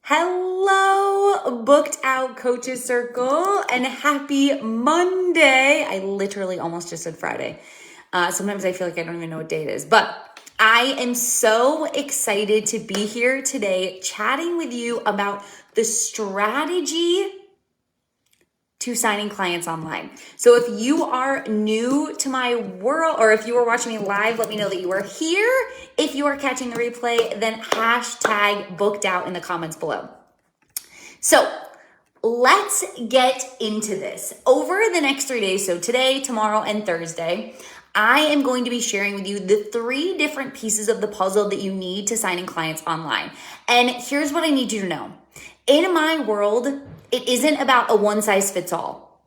Hello, Booked Out Coaches Circle, and happy Monday. I literally almost just said Friday. Sometimes I feel like I don't even know what day it is, but I am so excited to be here today chatting with you about the strategy to signing clients online. So if you are new to my world, or if you are watching me live, let me know that you are here. If you are catching the replay, then hashtag booked out in the comments below. So let's get into this. Over the next 3 days, so today, tomorrow, and Thursday, I am going to be sharing with you the 3 different pieces of the puzzle that you need to signing clients online. And here's what I need you to know. In my world, it isn't about a one size fits all.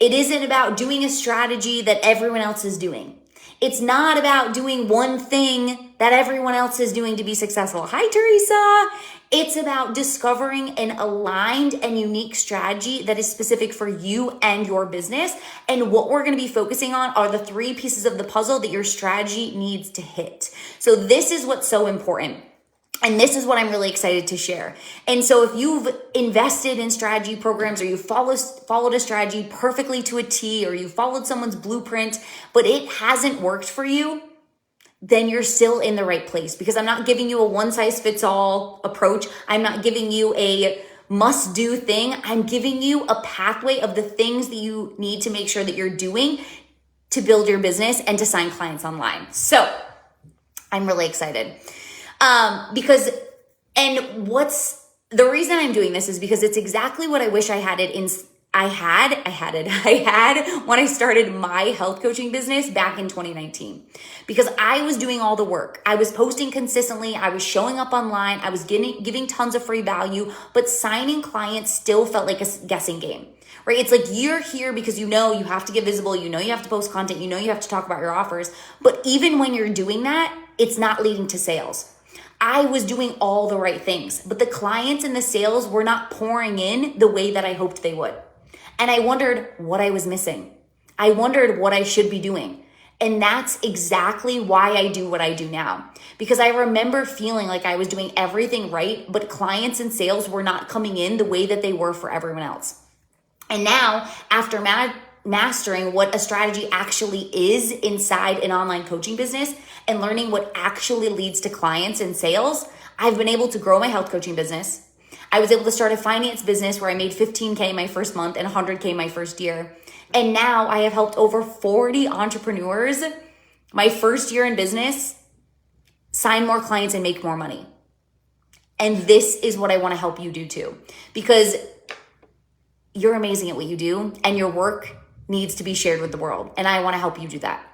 It isn't about doing a strategy that everyone else is doing. It's not about doing one thing that everyone else is doing to be successful. Hi, Teresa. It's about discovering an aligned and unique strategy that is specific for you and your business. And what we're going to be focusing on are the 3 pieces of the puzzle that your strategy needs to hit. So this is what's so important. And this is what I'm really excited to share. And so if you've invested in strategy programs, or you followed a strategy perfectly to a T, or you followed someone's blueprint, but it hasn't worked for you, then you're still in the right place, because I'm not giving you a one size fits all approach. I'm not giving you a must do thing. I'm giving you a pathway of the things that you need to make sure that you're doing to build your business and to sign clients online. So I'm really excited. Because the reason I'm doing this is because it's exactly what I wish I had when I started my health coaching business back in 2019, because I was doing all the work. I was posting consistently. I was showing up online. I was giving tons of free value, but signing clients still felt like a guessing game, right? It's like you're here because you know you have to get visible. You know you have to post content. You know you have to talk about your offers. But even when you're doing that, it's not leading to sales. I was doing all the right things, but the clients and the sales were not pouring in the way that I hoped they would. And I wondered what I was missing. I wondered what I should be doing. And that's exactly why I do what I do now. Because I remember feeling like I was doing everything right, but clients and sales were not coming in the way that they were for everyone else. And now, after mastering what a strategy actually is inside an online coaching business and learning what actually leads to clients and sales, I've been able to grow my health coaching business. I was able to start a finance business where I made $15K my first month and $100K my first year. And now I have helped over 40 entrepreneurs my first year in business sign more clients and make more money. And this is what I want to help you do too, because you're amazing at what you do and your work needs to be shared with the world. And I want to help you do that.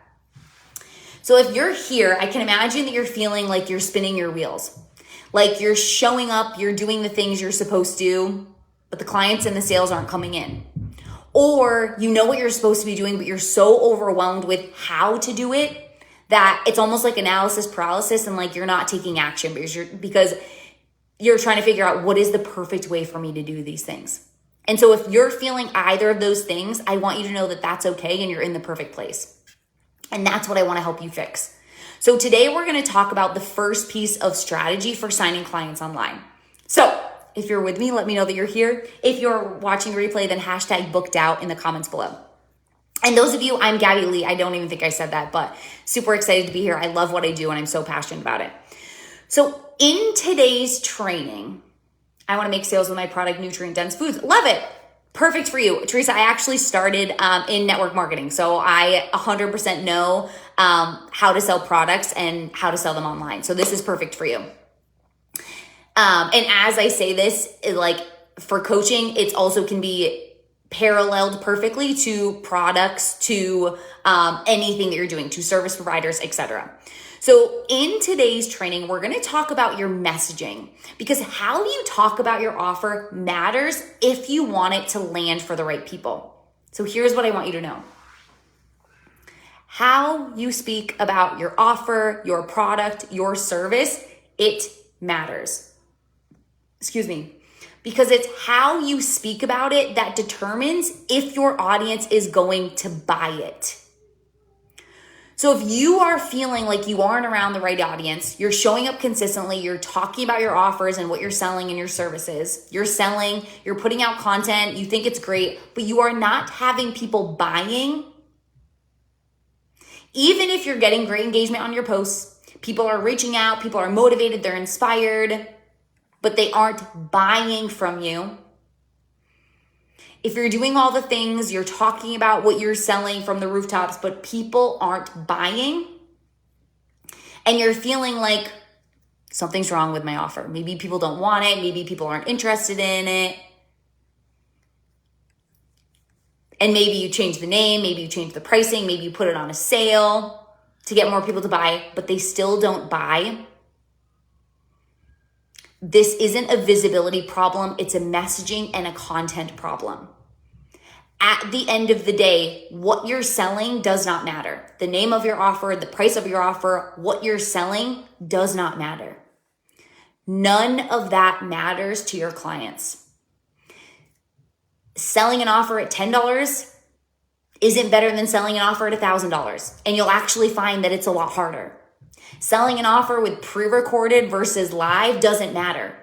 So if you're here, I can imagine that you're feeling like you're spinning your wheels. Like you're showing up, you're doing the things you're supposed to, but the clients and the sales aren't coming in. Or you know what you're supposed to be doing, but you're so overwhelmed with how to do it that it's almost like analysis paralysis, and like you're not taking action because you're trying to figure out what is the perfect way for me to do these things. And so if you're feeling either of those things, I want you to know that that's okay and you're in the perfect place. And that's what I want to help you fix. So today we're going to talk about the first piece of strategy for signing clients online. So if you're with me, let me know that you're here. If you're watching the replay, then hashtag booked out in the comments below. And those of you, I'm Gabby Lee. I don't even think I said that, but super excited to be here. I love what I do and I'm so passionate about it. So in today's training, I want to make sales with my product, nutrient-dense foods. Love it. Perfect for you. Teresa, I actually started in network marketing. So I 100% know how to sell products and how to sell them online. So this is perfect for you. And as I say this, like for coaching, it also can be paralleled perfectly to products, to anything that you're doing, to service providers, etc. So in today's training, we're going to talk about your messaging, because how you talk about your offer matters if you want it to land for the right people. So here's what I want you to know. How you speak about your offer, your product, your service, it matters. Because it's how you speak about it that determines if your audience is going to buy it. So if you are feeling like you aren't around the right audience, you're showing up consistently, you're talking about your offers and what you're selling and your services, you're selling, you're putting out content, you think it's great, but you are not having people buying, even if you're getting great engagement on your posts, people are reaching out, people are motivated, they're inspired, but they aren't buying from you. If you're doing all the things, you're talking about what you're selling from the rooftops, but people aren't buying, and you're feeling like something's wrong with my offer. Maybe people don't want it. Maybe people aren't interested in it. And maybe you change the name, maybe you change the pricing, maybe you put it on a sale to get more people to buy, but they still don't buy. This isn't a visibility problem. It's a messaging and a content problem. At the end of the day, what you're selling does not matter. The name of your offer, the price of your offer, what you're selling does not matter. None of that matters to your clients. Selling an offer at $10 isn't better than selling an offer at $1,000. And you'll actually find that it's a lot harder. Selling an offer with pre-recorded versus live doesn't matter.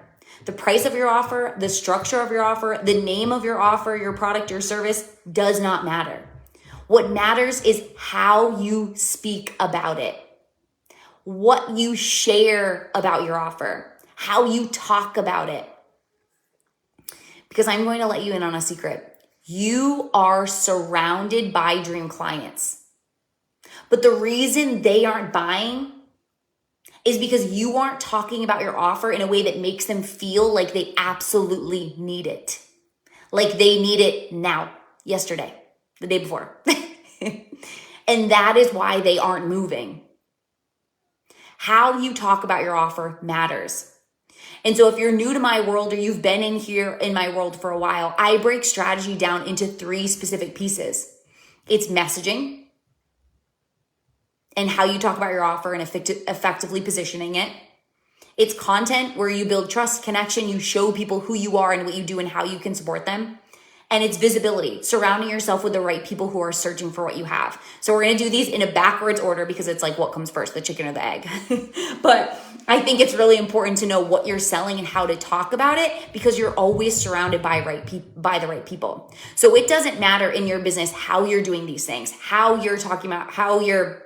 The price of your offer, the structure of your offer, the name of your offer, your product, your service does not matter. What matters is how you speak about it, what you share about your offer, how you talk about it. Because I'm going to let you in on a secret. You are surrounded by dream clients. But the reason they aren't buying is because you aren't talking about your offer in a way that makes them feel like they absolutely need it. Like they need it now, yesterday, the day before. And that is why they aren't moving. How you talk about your offer matters. And so if you're new to my world or you've been in here in my world for a while, I break strategy down into 3 specific pieces. It's messaging and how you talk about your offer and effectively positioning it. It's content where you build trust, connection, you show people who you are and what you do and how you can support them. And it's visibility, surrounding yourself with the right people who are searching for what you have. So we're going to do these in a backwards order because it's like what comes first, the chicken or the egg. But I think it's really important to know what you're selling and how to talk about it because you're always surrounded by the right people. So it doesn't matter in your business how you're doing these things, how you're talking about, how you're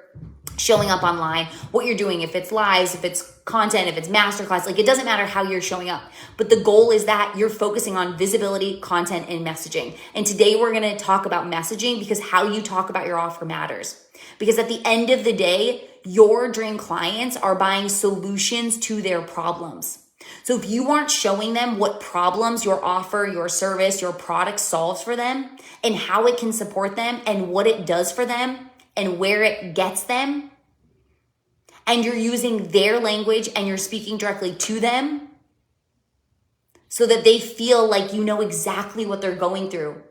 showing up online, what you're doing, if it's lives, if it's content, if it's masterclass, like it doesn't matter how you're showing up. But the goal is that you're focusing on visibility, content, and messaging. And today we're going to talk about messaging because how you talk about your offer matters. Because at the end of the day, your dream clients are buying solutions to their problems. So if you aren't showing them what problems your offer, your service, your product solves for them and how it can support them and what it does for them, and where it gets them, and you're using their language and you're speaking directly to them so that they feel like you know exactly what they're going through,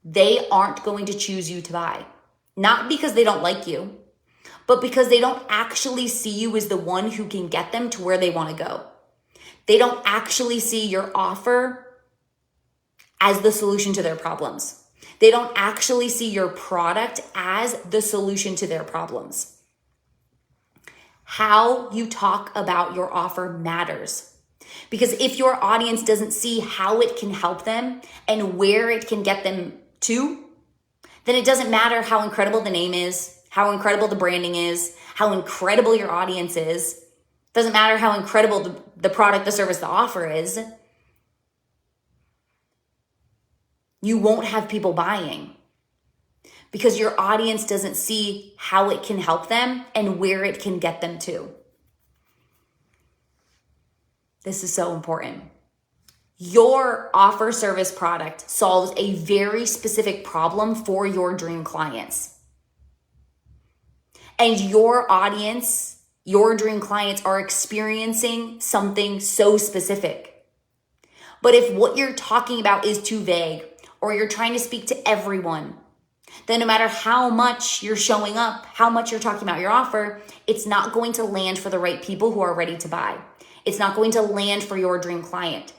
they aren't going to choose you to buy. Not because they don't like you, but because they don't actually see you as the one who can get them to where they want to go. They don't actually see your offer as the solution to their problems. They don't actually see your product as the solution to their problems. How you talk about your offer matters. Because if your audience doesn't see how it can help them and where it can get them to, then it doesn't matter how incredible the name is, how incredible the branding is, how incredible your audience is. It doesn't matter how incredible the product, the service, the offer is. You won't have people buying because your audience doesn't see how it can help them and where it can get them to. This is so important. Your offer, service, product solves a very specific problem for your dream clients. And your audience, your dream clients are experiencing something so specific. But if what you're talking about is too vague, or you're trying to speak to everyone, then no matter how much you're showing up, how much you're talking about your offer, it's not going to land for the right people who are ready to buy. It's not going to land for your dream client.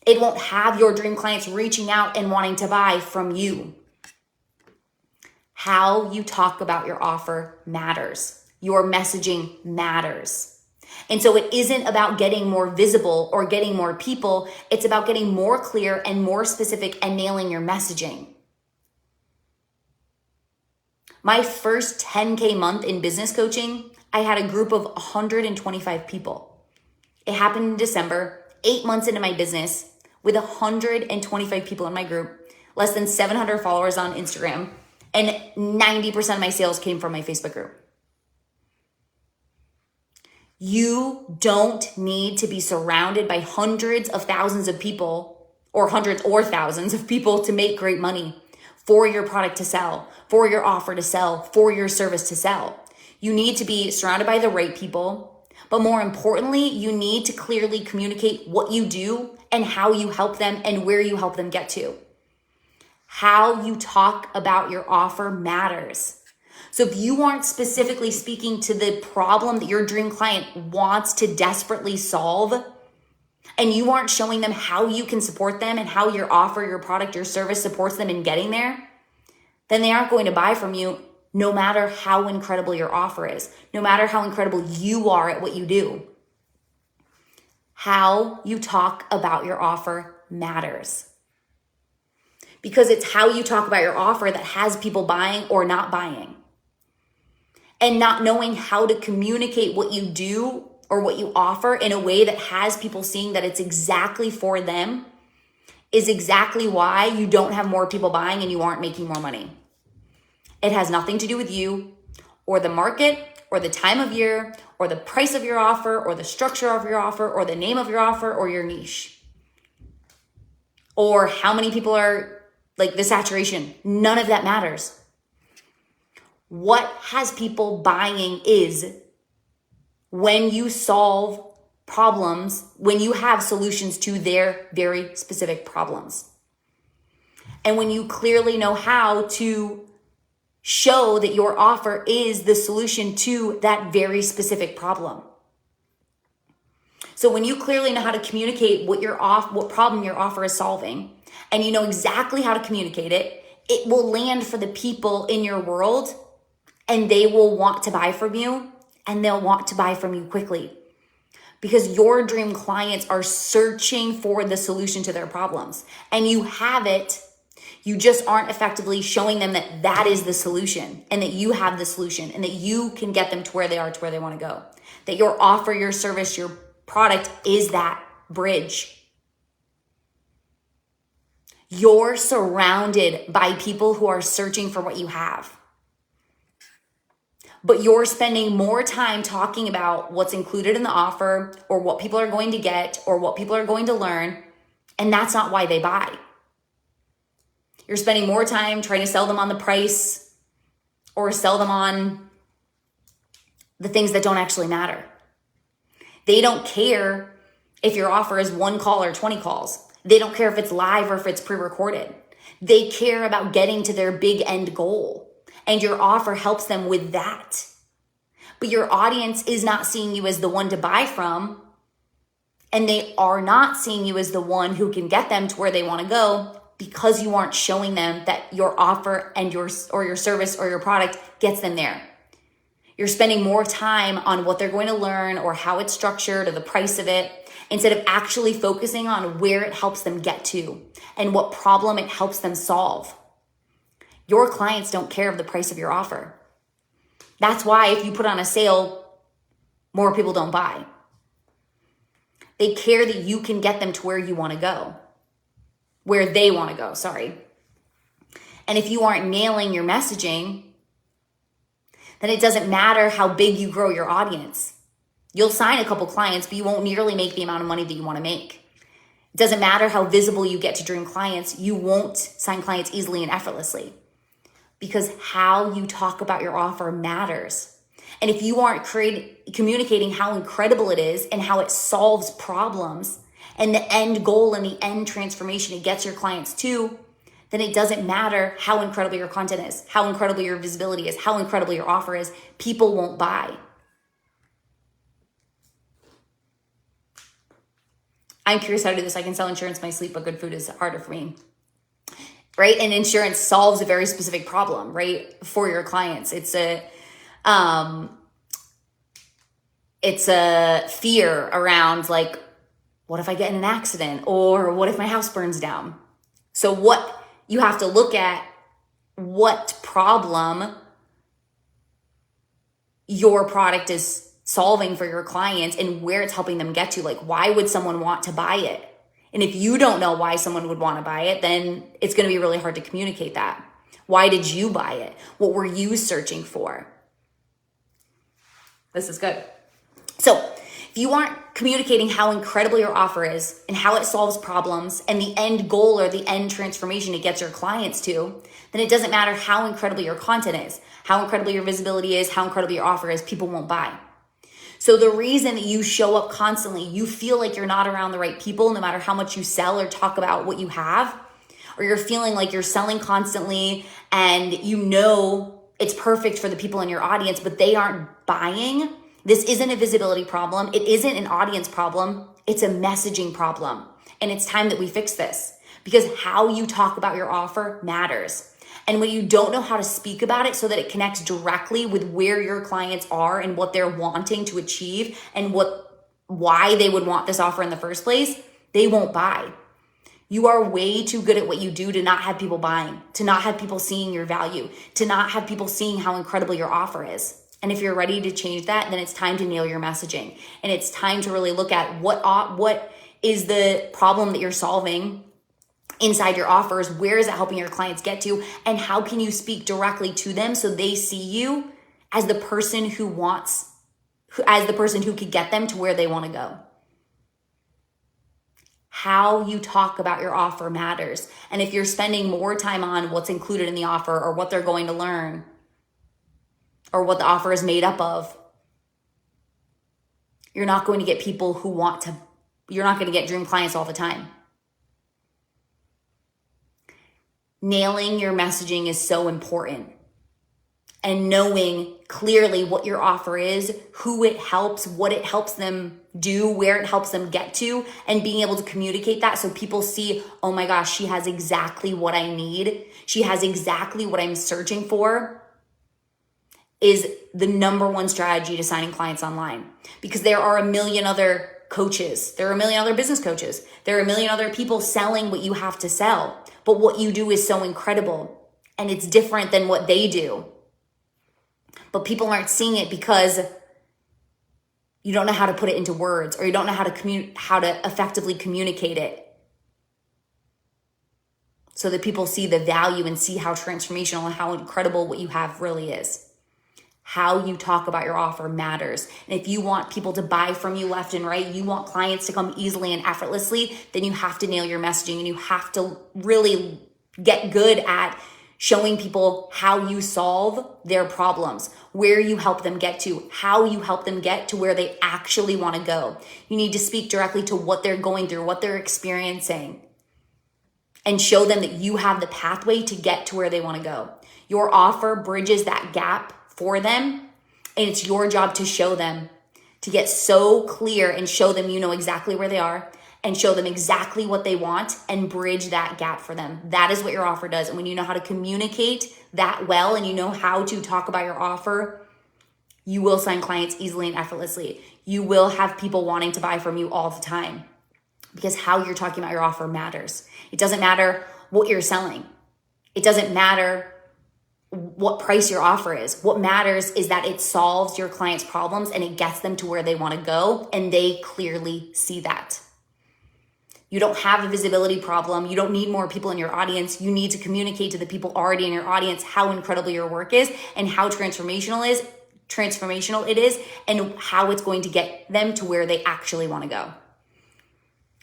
It won't have your dream clients reaching out and wanting to buy from you. How you talk about your offer matters. Your messaging matters. And so it isn't about getting more visible or getting more people. It's about getting more clear and more specific and nailing your messaging. My first 10K month in business coaching, I had a group of 125 people. It happened in December, 8 months into my business, with 125 people in my group, less than 700 followers on Instagram, and 90% of my sales came from my Facebook group. You don't need to be surrounded by hundreds of thousands of people or hundreds or thousands of people to make great money for your product to sell, for your offer to sell, for your service to sell. You need to be surrounded by the right people, but more importantly, you need to clearly communicate what you do and how you help them and where you help them get to. How you talk about your offer matters. So if you aren't specifically speaking to the problem that your dream client wants to desperately solve, and you aren't showing them how you can support them and how your offer, your product, your service supports them in getting there, then they aren't going to buy from you no matter how incredible your offer is, no matter how incredible you are at what you do. How you talk about your offer matters. Because it's how you talk about your offer that has people buying or not buying. And not knowing how to communicate what you do or what you offer in a way that has people seeing that it's exactly for them is exactly why you don't have more people buying and you aren't making more money. It has nothing to do with you or the market or the time of year or the price of your offer or the structure of your offer or the name of your offer or your niche or how many people are like the saturation. None of that matters. What has people buying is when you solve problems, when you have solutions to their very specific problems. And when you clearly know how to show that your offer is the solution to that very specific problem. So when you clearly know how to communicate what problem your offer is solving, and you know exactly how to communicate it, it will land for the people in your world. And they will want to buy from you, and they'll want to buy from you quickly because your dream clients are searching for the solution to their problems and you have it. You just aren't effectively showing them that that is the solution and that you have the solution and that you can get them to where they are, to where they want to go. That your offer, your service, your product is that bridge. You're surrounded by people who are searching for what you have. But you're spending more time talking about what's included in the offer or what people are going to get or what people are going to learn. And that's not why they buy. You're spending more time trying to sell them on the price or sell them on the things that don't actually matter. They don't care if your offer is 1 call or 20 calls. They don't care if it's live or if it's pre-recorded. They care about getting to their big end goal. And your offer helps them with that. But your audience is not seeing you as the one to buy from. And they are not seeing you as the one who can get them to where they want to go because you aren't showing them that your offer and your service or your product gets them there. You're spending more time on what they're going to learn or how it's structured or the price of it instead of actually focusing on where it helps them get to and what problem it helps them solve. Your clients don't care of the price of your offer. That's why if you put on a sale, more people don't buy. They care that you can get them to where you want to go. Where they want to go, sorry. And if you aren't nailing your messaging, then it doesn't matter how big you grow your audience. You'll sign a couple clients, but you won't nearly make the amount of money that you want to make. It doesn't matter how visible you get to dream clients. You won't sign clients easily and effortlessly. Because how you talk about your offer matters. And if you aren't communicating how incredible it is and how it solves problems and the end goal and the end transformation it gets your clients to, then it doesn't matter how incredible your content is, how incredible your visibility is, how incredible your offer is. People won't buy. I'm curious how to do this. I can sell insurance in my sleep, but good food is harder for me. right? And insurance solves a very specific problem, right? For your clients. It's a fear around like, what if I get in an accident? Or what if my house burns down? So what you have to look at, what problem your product is solving for your clients and where it's helping them get to. Like, why would someone want to buy it? And if you don't know why someone would want to buy it, then it's going to be really hard to communicate that. Why did you buy it? What were you searching for? This is good. So if you aren't communicating how incredible your offer is and how it solves problems and the end goal or the end transformation it gets your clients to, then it doesn't matter how incredible your content is, how incredible your visibility is, how incredible your offer is, people won't buy. So the reason that you show up constantly, you feel like you're not around the right people, no matter how much you sell or talk about what you have, or you're feeling like you're selling constantly and you know it's perfect for the people in your audience, but they aren't buying. This isn't a visibility problem. It isn't an audience problem. It's a messaging problem. And it's time that we fix this, because how you talk about your offer matters. And when you don't know how to speak about it so that it connects directly with where your clients are and what they're wanting to achieve and why they would want this offer in the first place, they won't buy. You are way too good at what you do to not have people buying, to not have people seeing your value, to not have people seeing how incredible your offer is. And if you're ready to change that, then it's time to nail your messaging. And it's time to really look at what is the problem that you're solving inside your offers, where is it helping your clients get to, and how can you speak directly to them so they see you as the person who could get them to where they want to go. How you talk about your offer matters. And if you're spending more time on what's included in the offer or what they're going to learn or what the offer is made up of, you're not going to get people you're not going to get dream clients all the time. Nailing your messaging is so important. And knowing clearly what your offer is, who it helps, what it helps them do, where it helps them get to, and being able to communicate that so people see, oh my gosh, she has exactly what I need. She has exactly what I'm searching for, is the number one strategy to signing clients online. Because there are a million other coaches. There are a million other business coaches. There are a million other people selling what you have to sell. But what you do is so incredible and it's different than what they do. But people aren't seeing it because you don't know how to put it into words, or you don't know how to effectively communicate it so that people see the value and see how transformational and how incredible what you have really is. How you talk about your offer matters. And if you want people to buy from you left and right, you want clients to come easily and effortlessly, then you have to nail your messaging and you have to really get good at showing people how you solve their problems, where you help them get to, how you help them get to where they actually want to go. You need to speak directly to what they're going through, what they're experiencing, and show them that you have the pathway to get to where they want to go. Your offer bridges that gap for them, and it's your job to show them, to get so clear and show them you know exactly where they are and show them exactly what they want and bridge that gap for them. That is what your offer does. And when you know how to communicate that well and you know how to talk about your offer, you will sign clients easily and effortlessly. You will have people wanting to buy from you all the time because how you're talking about your offer matters. It doesn't matter what you're selling. It doesn't matter what price your offer is. What matters is that it solves your clients' problems and it gets them to where they want to go, and they clearly see that. You don't have a visibility problem. You don't need more people in your audience. You need to communicate to the people already in your audience how incredible your work is and how transformational it is, and how it's going to get them to where they actually want to go.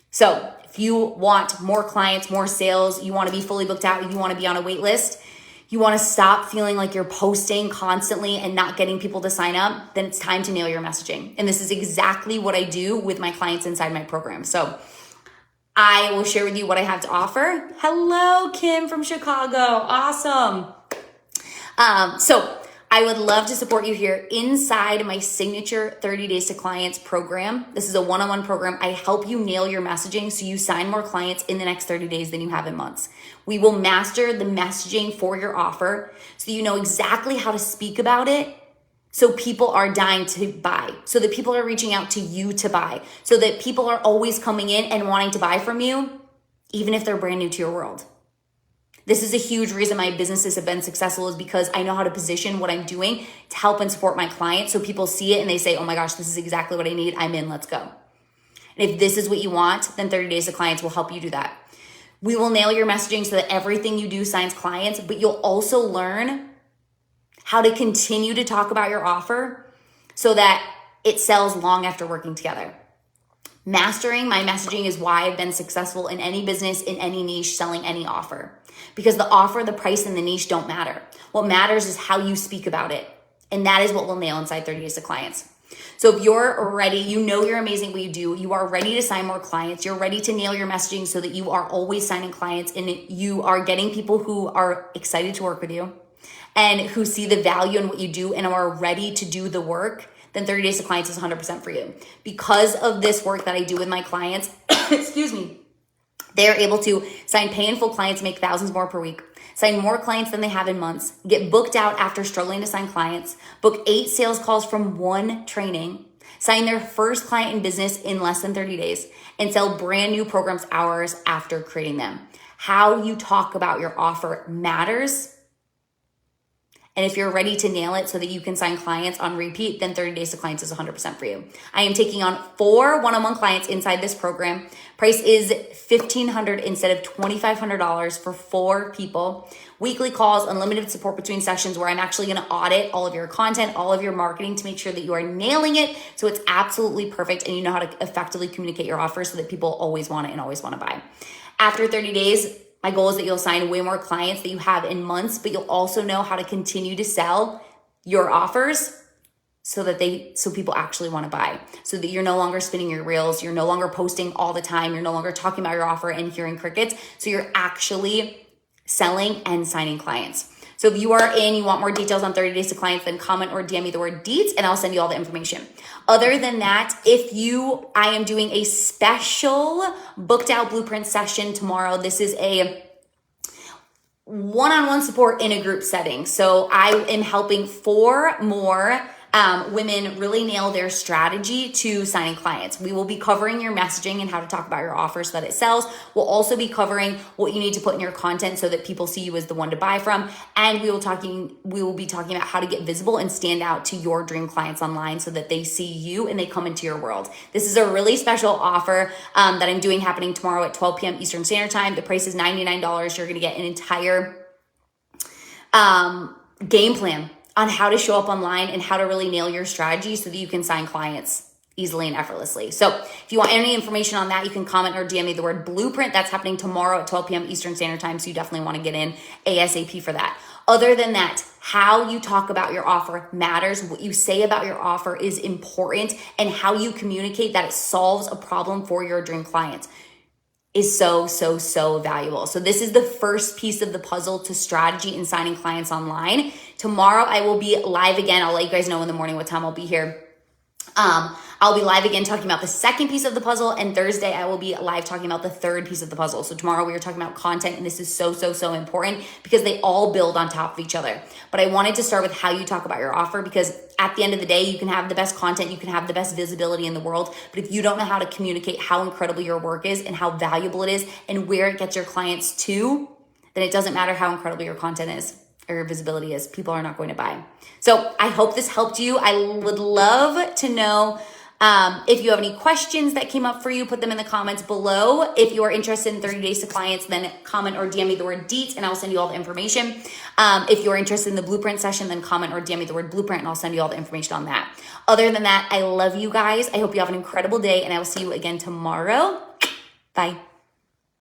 So if you want more clients, more sales, you want to be fully booked out, you want to be on a wait list, you want to stop feeling like you're posting constantly and not getting people to sign up, then it's time to nail your messaging. And this is exactly what I do with my clients inside my program. So I will share with you what I have to offer. Hello, Kim from Chicago. Awesome. So I would love to support you here inside my signature 30 Days to Clients program. This is a one-on-one program. I help you nail your messaging so you sign more clients in the next 30 days than you have in months. We will master the messaging for your offer so you know exactly how to speak about it, so people are dying to buy, so that people are reaching out to you to buy, so that people are always coming in and wanting to buy from you, even if they're brand new to your world. This is a huge reason my businesses have been successful, is because I know how to position what I'm doing to help and support my clients. So people see it and they say, oh my gosh, this is exactly what I need. I'm in, let's go. And if this is what you want, then 30 Days to Clients will help you do that. We will nail your messaging so that everything you do signs clients, but you'll also learn how to continue to talk about your offer so that it sells long after working together. Mastering my messaging is why I've been successful in any business, in any niche, selling any offer. Because the offer, the price, and the niche don't matter. What matters is how you speak about it. And that is what we'll nail inside 30 Days to Clients. So if you're ready, you know you're amazing at what you do, you are ready to sign more clients, you're ready to nail your messaging so that you are always signing clients and you are getting people who are excited to work with you and who see the value in what you do and are ready to do the work, then 30 Days to Clients is 100% for you. Because of this work that I do with my clients, excuse me, they're able to sign pay in full clients, make thousands more per week, sign more clients than they have in months, get booked out after struggling to sign clients, book 8 sales calls from 1 training, sign their first client in business in less than 30 days, and sell brand new programs hours after creating them. How you talk about your offer matters. And if you're ready to nail it so that you can sign clients on repeat, then 30 Days to Clients is 100% for you. I am taking on 4 one-on-one clients inside this program. Price is $1,500 instead of $2,500 for 4 people. Weekly calls, unlimited support between sessions where I'm actually going to audit all of your content, all of your marketing to make sure that you are nailing it so it's absolutely perfect and you know how to effectively communicate your offer so that people always want it and always want to buy. After 30 days, my goal is that you'll sign way more clients than you have in months, but you'll also know how to continue to sell your offers so people actually want to buy, so that you're no longer spinning your reels, you're no longer posting all the time, you're no longer talking about your offer and hearing crickets. So you're actually selling and signing clients. So if you are in, you want more details on 30 Days to Clients, then comment or DM me the word deets and I'll send you all the information. Other than that, I am doing a special booked out blueprint session tomorrow. This is a one-on-one support in a group setting. So I am helping 4 more women really nail their strategy to signing clients. We will be covering your messaging and how to talk about your offer so that it sells. We'll also be covering what you need to put in your content so that people see you as the one to buy from. And we will be talking about how to get visible and stand out to your dream clients online so that they see you and they come into your world. This is a really special offer that I'm doing happening tomorrow at 12 p.m. Eastern Standard Time. The price is $99. You're going to get an entire game plan on how to show up online and how to really nail your strategy so that you can sign clients easily and effortlessly. So if you want any information on that, you can comment or DM me the word blueprint. That's happening tomorrow at 12 p.m. Eastern Standard Time. So you definitely want to get in ASAP for that. Other than that, how you talk about your offer matters. What you say about your offer is important, and how you communicate that it solves a problem for your dream clients is so, so, so valuable. So this is the first piece of the puzzle to strategy and signing clients online. Tomorrow I will be live again. I'll let you guys know in the morning what time I'll be here. I'll be live again talking about the second piece of the puzzle, and Thursday I will be live talking about the third piece of the puzzle. So tomorrow we are talking about content, and this is so, so, so important because they all build on top of each other. But I wanted to start with how you talk about your offer, because at the end of the day, you can have the best content, you can have the best visibility in the world, but if you don't know how to communicate how incredible your work is and how valuable it is and where it gets your clients to, then it doesn't matter how incredible your content is or your visibility is. People are not going to buy. So I hope this helped you. I would love to know if you have any questions that came up for you, put them in the comments below. If you are interested in 30 Days to Clients, then comment or DM me the word DEET and I'll send you all the information. If you're interested in the blueprint session, then comment or DM me the word blueprint and I'll send you all the information on that. Other than that, I love you guys. I hope you have an incredible day and I will see you again tomorrow. Bye.